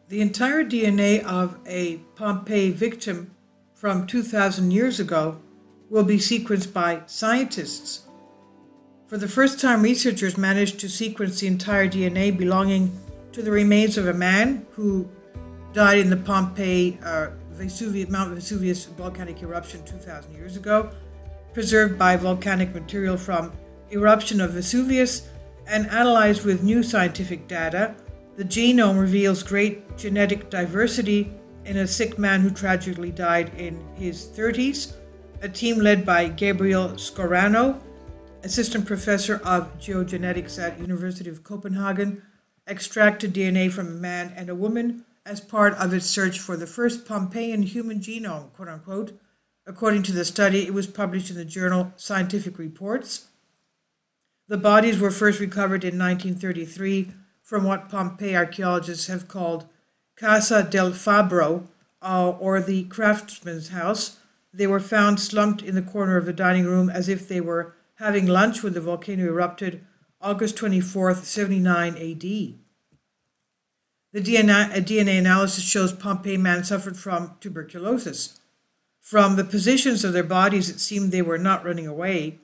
The entire DNA of a Pompeii victim from 2,000 years ago will be sequenced by scientists. For the first time, researchers managed to sequence the entire DNA belonging to the remains of a man who died in the Pompeii Mount Vesuvius volcanic eruption 2,000 years ago, preserved by volcanic material from eruption of Vesuvius, and analyzed with new scientific data. The genome reveals great genetic diversity in a sick man who tragically died in his 30s. A team led by Gabriel Scorano, assistant professor of geogenetics at University of Copenhagen, extracted DNA from a man and a woman as part of its search for the first Pompeian human genome, quote unquote. According to the study, it was published in the journal Scientific Reports. The bodies were first recovered in 1933 from what Pompeii archaeologists have called Casa del Fabbro, or the craftsman's house. They were found slumped in the corner of the dining room as if they were having lunch when the volcano erupted August 24th, 79 AD. The DNA analysis shows Pompeii man suffered from tuberculosis. From the positions of their bodies, it seemed they were not running away.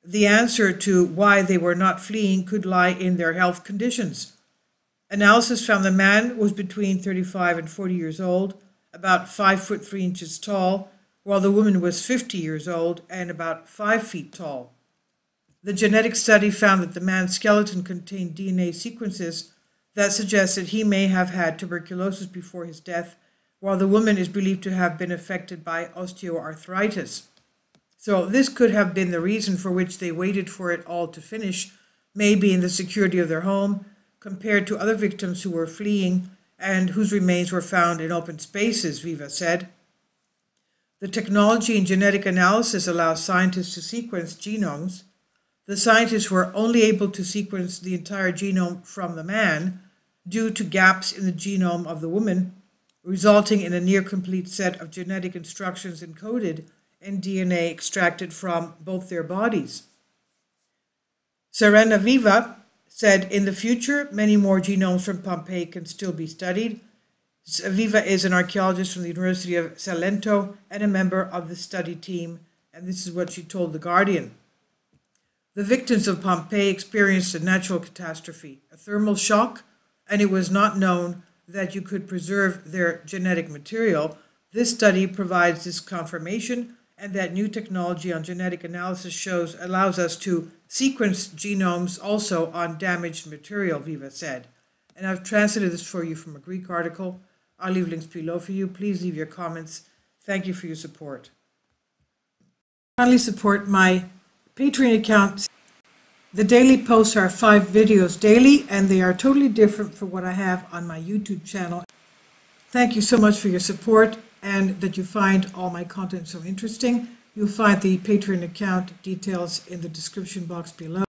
The answer to why they were not fleeing could lie in their health conditions. Analysis found the man was between 35 and 40 years old, about 5 foot 3 inches tall, while the woman was 50 years old and about 5 feet tall. The genetic study found that the man's skeleton contained DNA sequences that suggested he may have had tuberculosis before his death, while the woman is believed to have been affected by osteoarthritis. So this could have been the reason for which they waited for it all to finish, maybe in the security of their home, compared to other victims who were fleeing and whose remains were found in open spaces, Viva said. The technology in genetic analysis allows scientists to sequence genomes. The scientists were only able to sequence the entire genome from the man due to gaps in the genome of the woman, resulting in a near-complete set of genetic instructions encoded in DNA extracted from both their bodies. Serena Viva said, in the future, many more genomes from Pompeii can still be studied. Viva is an archaeologist from the University of Salento and a member of the study team, and this is what she told The Guardian. The victims of Pompeii experienced a natural catastrophe, a thermal shock, and it was not known that you could preserve their genetic material. This study provides this confirmation, and that new technology on genetic analysis allows us to sequence genomes also on damaged material, Viva said. And I've translated this for you from a Greek article. I'll leave links below for you. Please leave your comments. Thank you for your support. Kindly support my Patreon account. The daily posts are 5 videos daily, and they are totally different from what I have on my YouTube channel. Thank you so much for your support and that you find all my content so interesting. You'll find the Patreon account details in the description box below.